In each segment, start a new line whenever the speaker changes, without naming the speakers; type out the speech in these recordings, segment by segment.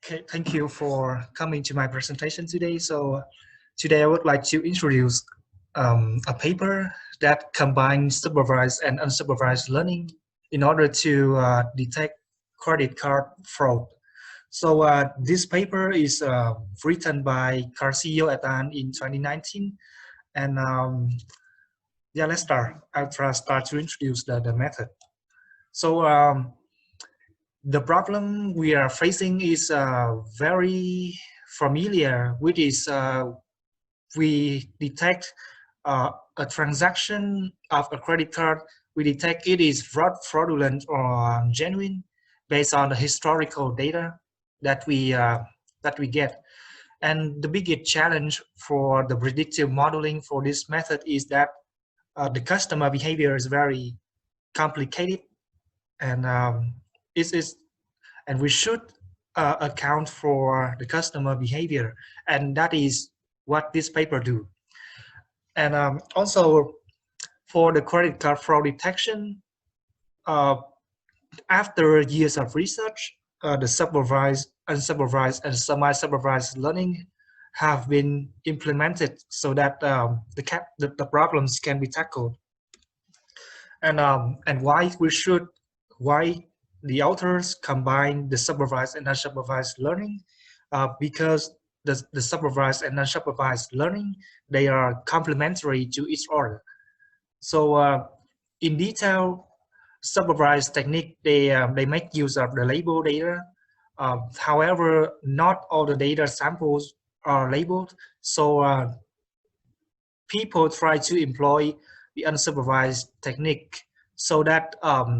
Okay, thank you for coming to my presentation today. Today I would like to introduce a paper that combines supervised and unsupervised learning in order to detect credit card fraud. This paper is written by Carcillo et al. In 2019, and yeah, let's start. I'll start to introduce the method. So the problem we are facing is very familiar, which is we detect a transaction of a credit card. We detect it is fraudulent or genuine based on the historical data that we get. And the biggest challenge for the predictive modeling for this method is that the customer behavior is very complicated, and it is and we should account for the customer behavior, and that is what this paper do. And also for the credit card fraud detection, uh, after years of research, the supervised, unsupervised, and semi-supervised learning have been implemented so that the problems can be tackled. And why the authors combine the supervised and unsupervised learning, because the supervised and unsupervised learning, they are complementary to each other. So in detail, supervised technique, they make use of the label data. However, not all the data samples are labeled. So people try to employ the unsupervised technique so that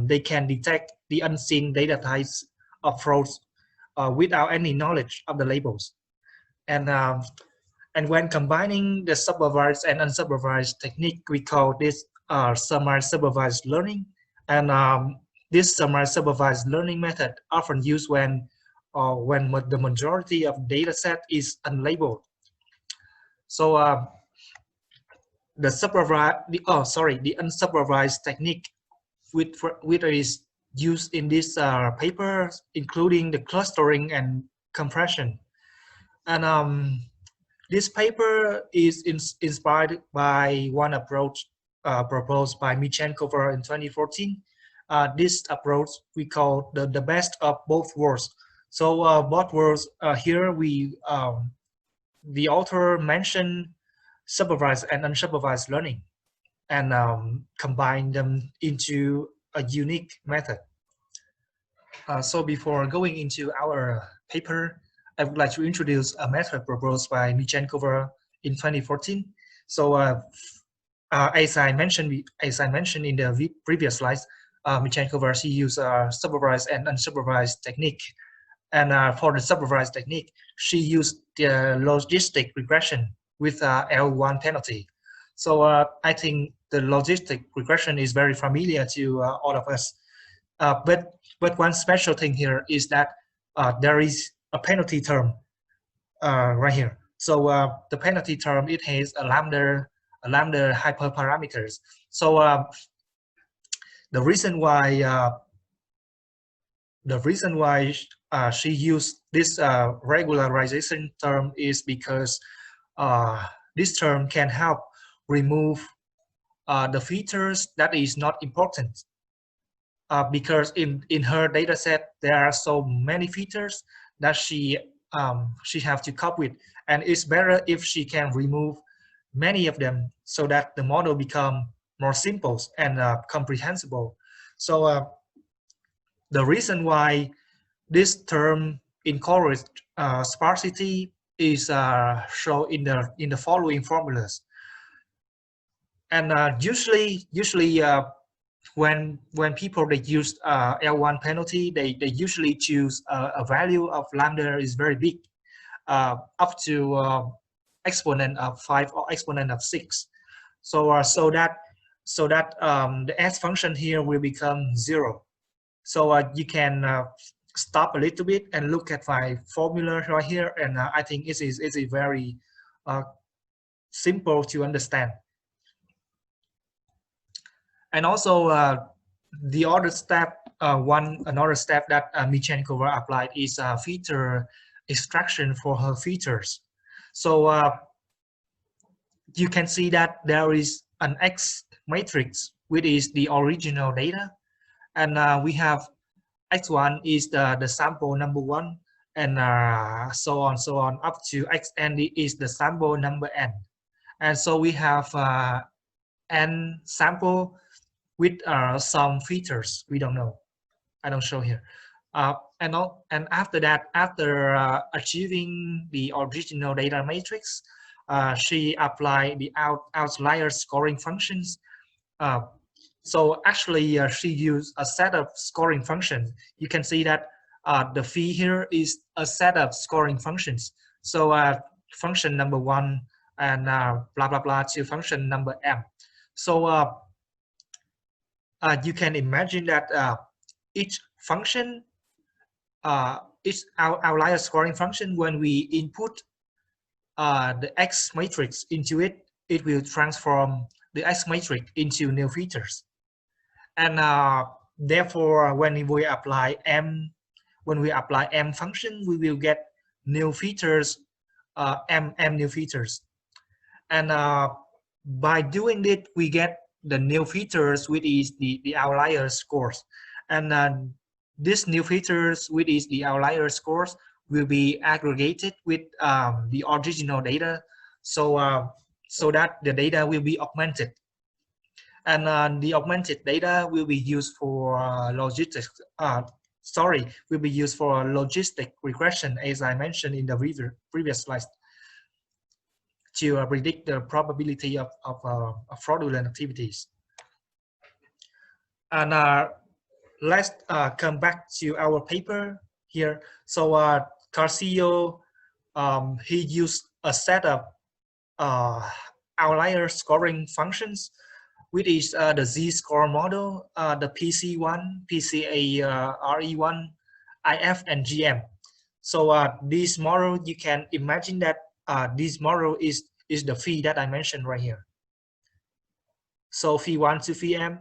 they can detect the unseen data types of frauds without any knowledge of the labels. And when combining the supervised and unsupervised technique, we call this semi-supervised learning. And this semi-supervised learning method often used when the majority of data set is unlabeled. So the unsupervised technique which is used in this paper, including the clustering and compression. And this paper is inspired by one approach proposed by Michenkova in 2014. This approach we call the best of both worlds. So both worlds here the author mentioned supervised and unsupervised learning and combine them into a unique method. So before going into our paper, I would like to introduce a method proposed by Michenkova in 2014. So as I mentioned in the previous slides, Michenkova, she used supervised and unsupervised technique. And for the supervised technique, she used the logistic regression with L1 penalty. So I think the logistic regression is very familiar to all of us. But one special thing here is that there is a penalty term right here. So the penalty term, it has a lambda hyperparameters. So the reason why she used this regularization term is because this term can help remove the features that is not important. Because in her data set there are so many features that she have to cope with, and it's better if she can remove many of them so that the model become more simple and comprehensible. So the reason why this term encourages sparsity is shown in the following formulas. And usually when people they use L1 penalty, they usually choose a value of lambda is very big, up to exponent of 5 or exponent of 6. So so that the S function here will become 0. So you can stop a little bit and look at my formula right here, and I think it is very simple to understand. And also the other step, another step that Michenkova applied is feature extraction for her features. So you can see that there is an X matrix, which is the original data, and we have X1 is the sample number 1, and so on up to Xn is the sample number n. And so we have n sample with some features we don't know. I don't show here. And after that, after achieving the original data matrix, she applied the outlier scoring functions. So actually, she used a set of scoring functions. You can see that the phi here is a set of scoring functions. So function number 1 and blah blah blah to function number m. So you can imagine that each function, each outlier scoring function, when we input the X matrix into it, it will transform the X matrix into new features. And therefore, when we apply m function, we will get new features, m new features. And by doing it, we get the new features, which is the outlier scores. And these new features, which is the outlier scores, will be aggregated with the original data, so so that the data will be augmented. And the augmented data will be used for logistic regression, as I mentioned in the previous slide, to predict the probability of fraudulent activities. And let's come back to our paper here. So Garcia, he used a set of outlier scoring functions, which is the Z-score model, the PC1, PCA-RE1, IF, and GM. So this model, you can imagine that this model is the phi that I mentioned right here. So phi 1 to phi m,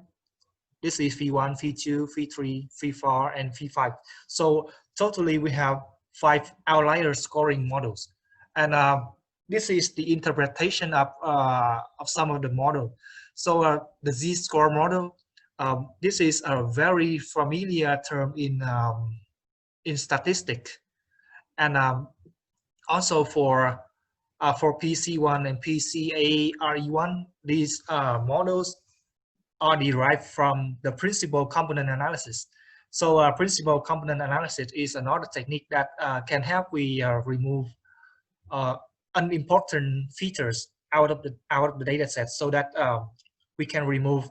this is phi 1, phi 2, phi 3, phi 4, and phi 5. So totally we have 5 outlier scoring models. And this is the interpretation of some of the model. So the Z-score model, this is a very familiar term in statistics. And also for PC1 and PCA-RE1, these models are derived from the principal component analysis. So principal component analysis is another technique that can help we remove unimportant features out of the data set, so that we can remove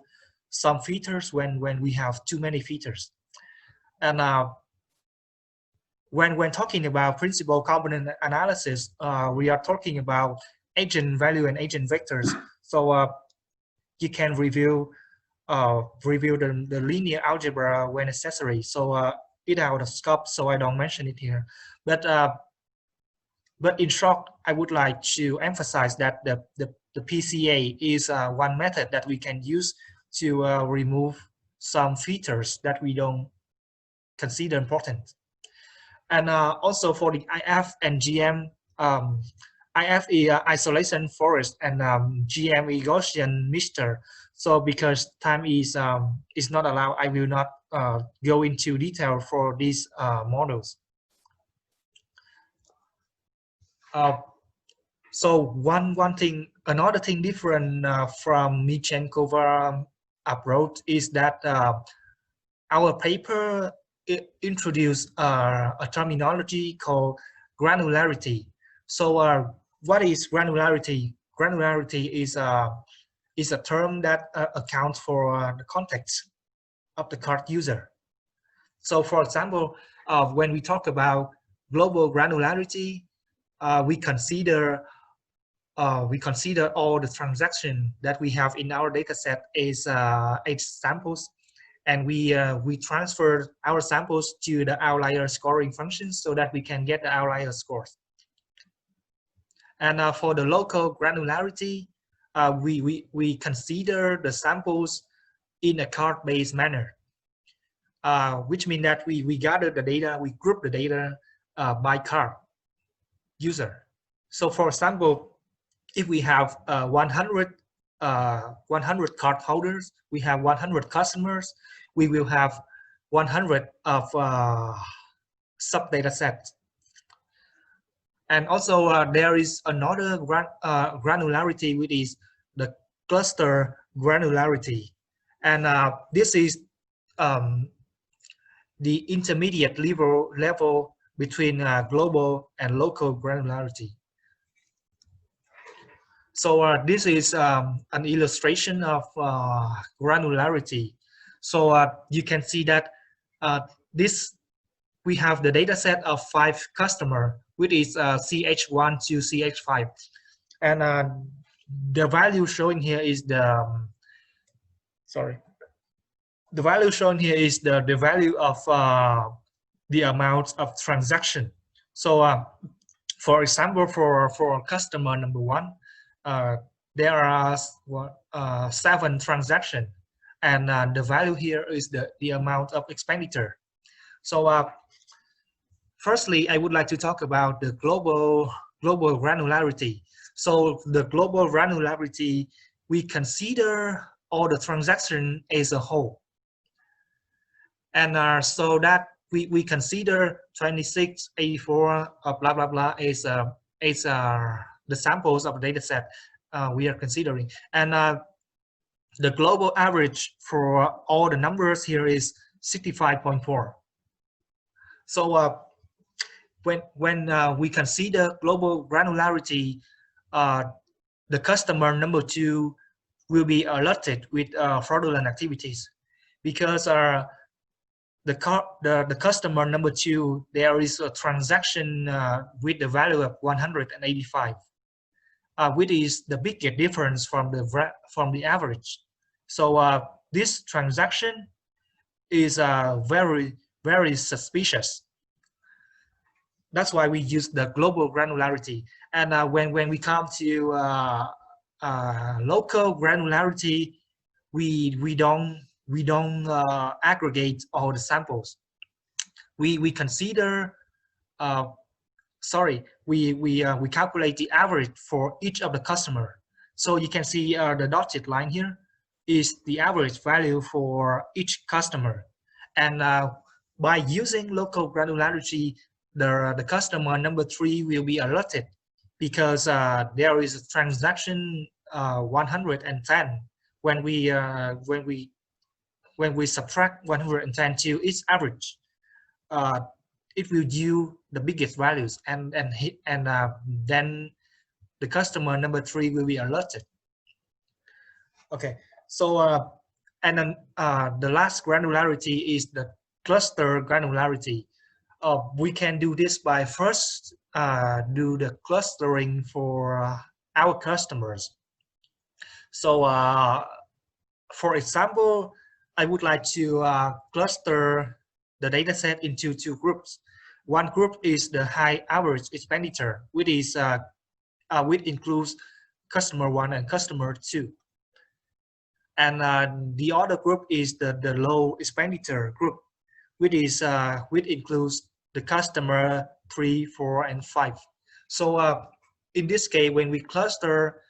some features when we have too many features. And when talking about principal component analysis, we are talking about agent value and agent vectors. So you can review the linear algebra when necessary. So it out of scope, so I don't mention it here. But in short, I would like to emphasize that the PCA is one method that we can use to remove some features that we don't consider important. And also for the IF and GM, IF is isolation forest, and GM is Gaussian mixture. So because time is not allowed, I will not go into detail for these models. So another thing different from Michenkova approach is that our paper introduced a terminology called granularity. So what is granularity? Granularity is a term that accounts for the context of the card user. So for example, when we talk about global granularity, we consider all the transactions that we have in our data set as samples, and we transfer our samples to the outlier scoring functions so that we can get the outlier scores. And for the local granularity, we consider the samples in a card-based manner, which means that we gather the data, we group the data by card. user. So for example, if we have 100 card holders, we have 100 customers, we will have 100 of sub data sets. And also there is another granularity, which is the cluster granularity. And this is the intermediate level between global and local granularity. So this is an illustration of granularity. So you can see that this we have the data set of 5 customers, which is CH1 to CH5, and the value showing here is the the value shown here is the value of the amount of transaction. So for example, for customer number 1, there are 7 transactions, and the value here is the amount of expenditure. So firstly, I would like to talk about the global granularity. So the global granularity, we consider all the transactions as a whole, and so that we consider 26, 84, blah blah blah as the samples of the data set we are considering, and the global average for all the numbers here is 65.4. So when we consider global granularity, the customer number 2 will be alerted with fraudulent activities, because the customer number 2, there is a transaction with the value of 185, which is the biggest difference from the average. So this transaction is very, very suspicious. That's why we use the global granularity. And when we come to local granularity, we don't aggregate all the samples. We consider we calculate the average for each of the customer. So you can see the dotted line here is the average value for each customer, and by using local granularity, the customer number 3 will be alerted, because there is a transaction 110. When we subtract 110 to its average, it will yield the biggest values, and then the customer number 3 will be alerted. Okay, so and then the last granularity is the cluster granularity. We can do this by first do the clustering for our customers. So for example, I would like to cluster the data set into 2 groups. One group is the high average expenditure, which includes customer 1 and customer 2. And the other group is the low expenditure group, which includes the customer 3, 4, and 5. So in this case, when we cluster,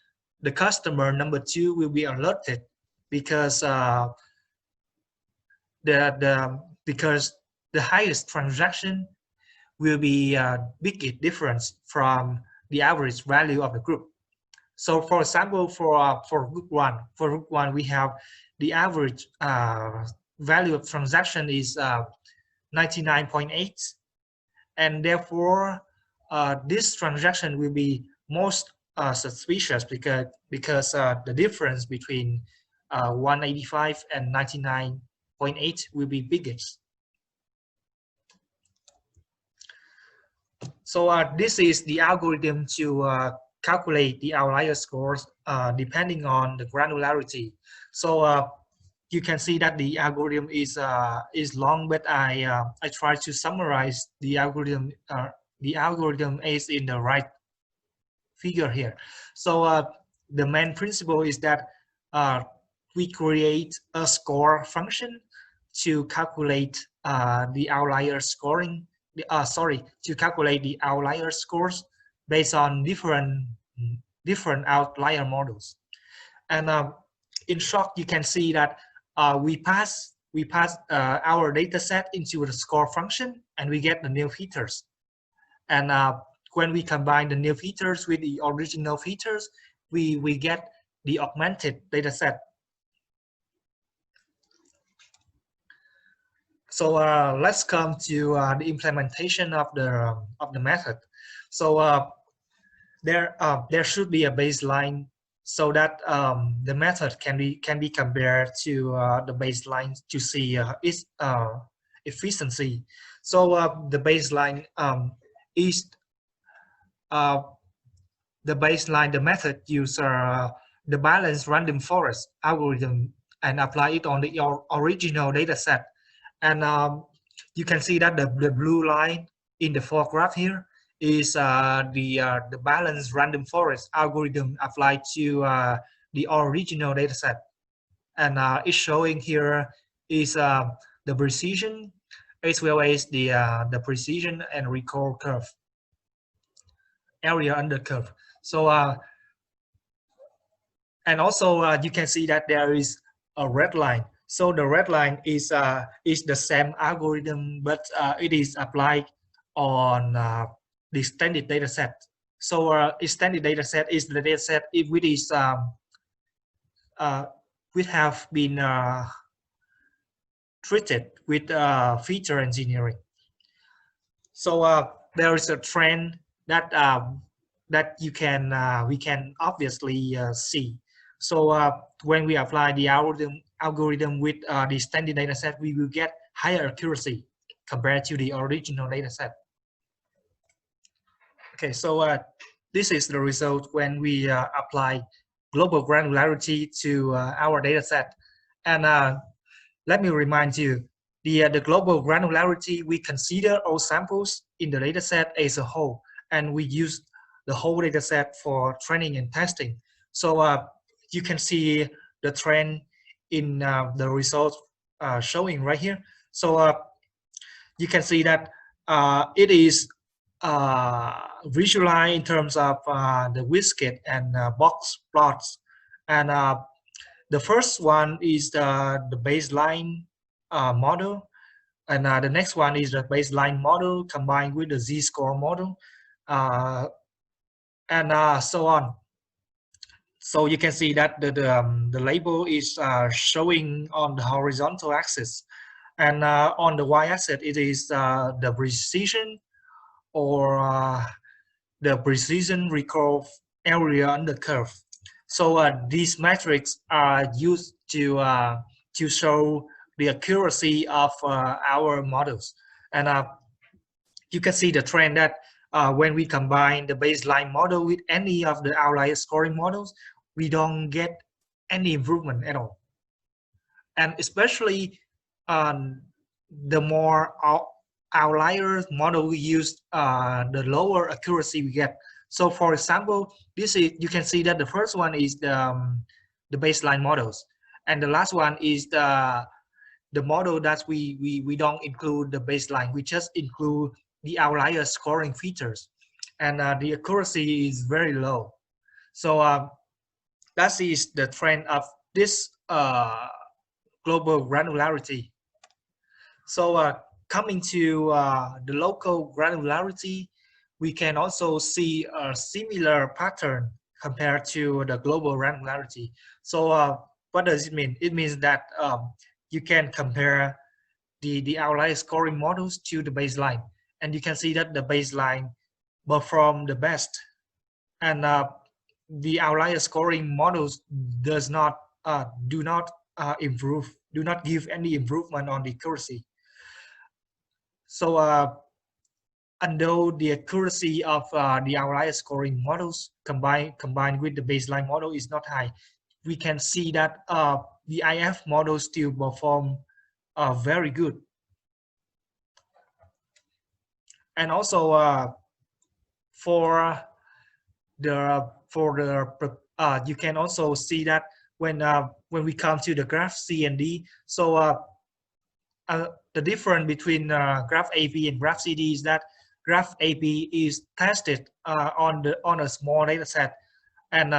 the customer number 2 will be alerted, because the highest transaction will be biggest difference from the average value of the group. So for example, for group 1, we have the average value of transaction is 99.8, and therefore this transaction will be most suspicious, because the difference between 185 and 99.8 will be biggest. So this is the algorithm to calculate the outlier scores depending on the granularity. So you can see that the algorithm is long, but I try to summarize the algorithm. The algorithm is in the right figure here. So the main principle is that we create a score function to calculate the outlier scoring. To calculate the outlier scores based on different outlier models. And in short, you can see that we pass our data set into the score function, and we get the new features. And when we combine the new features with the original features, we get the augmented data set. So let's come to the implementation of the method. So there should be a baseline so that the method can be compared to the baseline to see its efficiency. So the baseline is the method use the balanced random forest algorithm and apply it on the original data set. And you can see that the blue line in the foregraph here is the balanced random forest algorithm applied to the original data set. And it's showing here is the precision as well as the precision and recall curve, area under curve. So and also you can see that there is a red line. So the red line is the same algorithm, but it is applied on the extended data set. So extended data set is the data set which is which have been treated with feature engineering. So there is a trend that that we can obviously see. So when we apply the algorithm with the standard data set, we will get higher accuracy compared to the original data set. Okay, so this is the result when we apply global granularity to our data set. And let me remind you, the global granularity, we consider all samples in the data set as a whole, and we use the whole data set for training and testing. So you can see the trend in the results showing right here. So you can see that it is visualized in terms of the Qiskit and box plots. And the first one is the baseline model, and the next one is the baseline model combined with the z-score model, and so on. So you can see that the label is showing on the horizontal axis, and on the y-axis it is the precision or the precision recall area under curve. So these metrics are used to show the accuracy of our models. And you can see the trend that when we combine the baseline model with any of the outlier scoring models, we don't get any improvement at all. And especially the more outlier model we use, the lower accuracy we get. So for example, this is, you can see that the first one is the baseline models, and the last one is the model that we don't include the baseline, we just include the outlier scoring features, and the accuracy is very low. So that is the trend of this global granularity. So coming to the local granularity, we can also see a similar pattern compared to the global granularity. So what does it mean? It means that you can compare the outlier scoring models to the baseline, and you can see that the baseline perform the best, and the outlier scoring models do not give any improvement on the accuracy. So although the accuracy of the outlier scoring models combined with the baseline model is not high, we can see that the IF models still perform very good. And also you can also see that when we come to the graph C and D, so the difference between graph AB and graph CD is that graph AP is tested on a small data set, and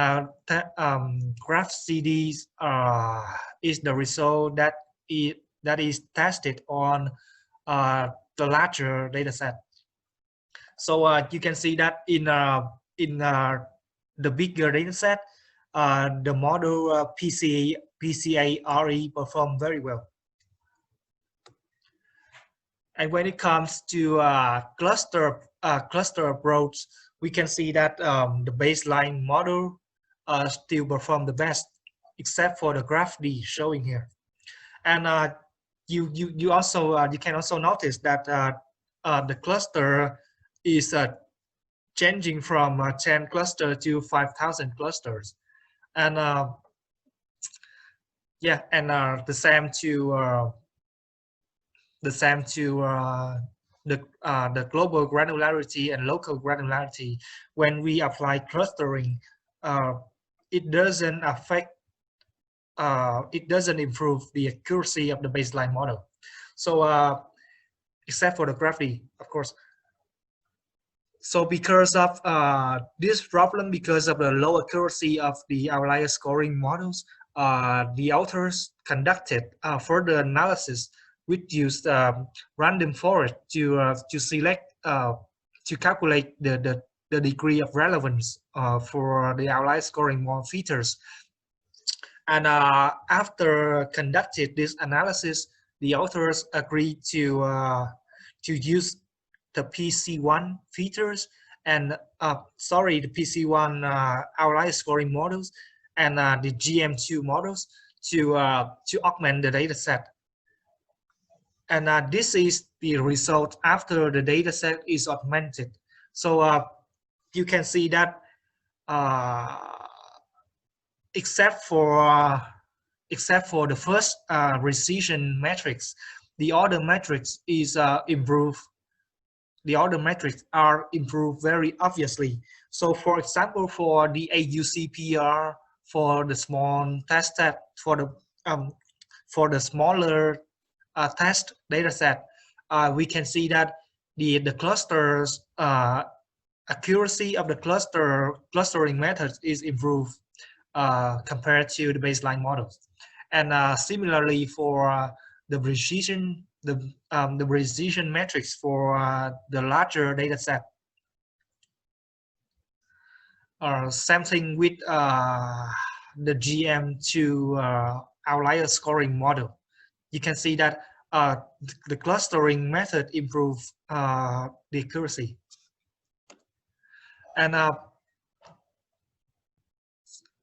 graph CD is the result that is tested on the larger data set. So you can see that in the bigger data set, the model PCA-RE perform very well. And when it comes to cluster approach, we can see that the baseline model still perform the best, except for the graph D showing here. And you can also notice that the cluster is changing from 10 cluster to 5,000 clusters, and yeah, and the same to the global granularity and local granularity. When we apply clustering, it doesn't improve the accuracy of the baseline model. So except for the gravity, of course. So because of this problem, because of the low accuracy of the outlier scoring models, the authors conducted further analysis which used random forest to select to calculate the degree of relevance for the outlier scoring model features. And after conducted this analysis, the authors agreed to use the PC1 features and the PC1 outlier scoring models and the GM2 models to augment the data set. And this is the result after the data set is augmented. So you can see that except for the first precision matrix, the other matrix is improved. The other metrics are improved very obviously. So for example, for the AUCPR, for the small test set, for the smaller test data set, we can see that the clusters accuracy of the clustering methods is improved compared to the baseline models. And similarly for the precision metrics for the larger data set. Same thing with the GM2 outlier scoring model. You can see that the clustering method improves the accuracy. And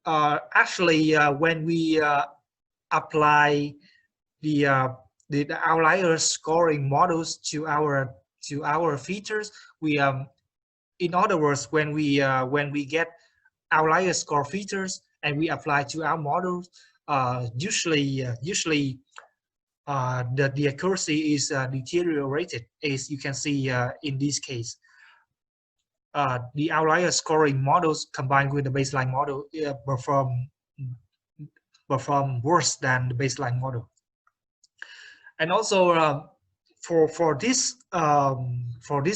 actually, when we apply the outlier scoring models to our features, we in other words, when we get outlier score features and we apply to our models, usually the accuracy is deteriorated, as you can see in this case. The outlier scoring models combined with the baseline model perform worse than the baseline model. And also for this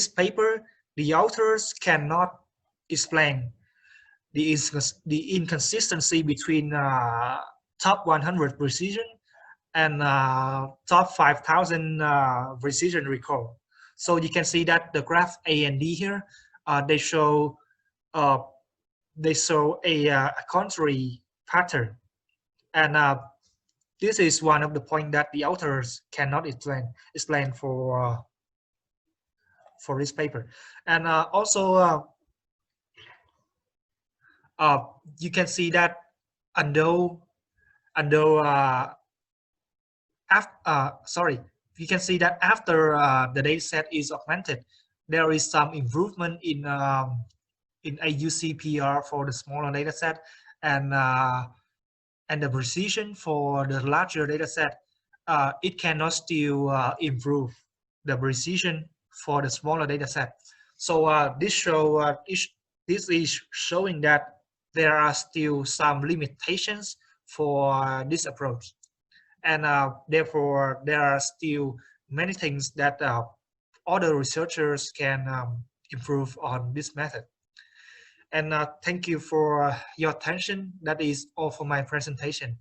paper, the authors cannot explain the inconsistency between top 100 precision and top 5,000 precision recall. So you can see that the graph A and D here, they show a contrary pattern, and this is one of the points that the authors cannot explain for this paper. And also you can see that you can see that after the data set is augmented, there is some improvement in AUCPR for the smaller data set, and the precision for the larger data set. It cannot still improve the precision for the smaller data set. So this is showing that there are still some limitations for this approach, and therefore there are still many things that other researchers can improve on this method. And thank you for your attention. That is all for my presentation.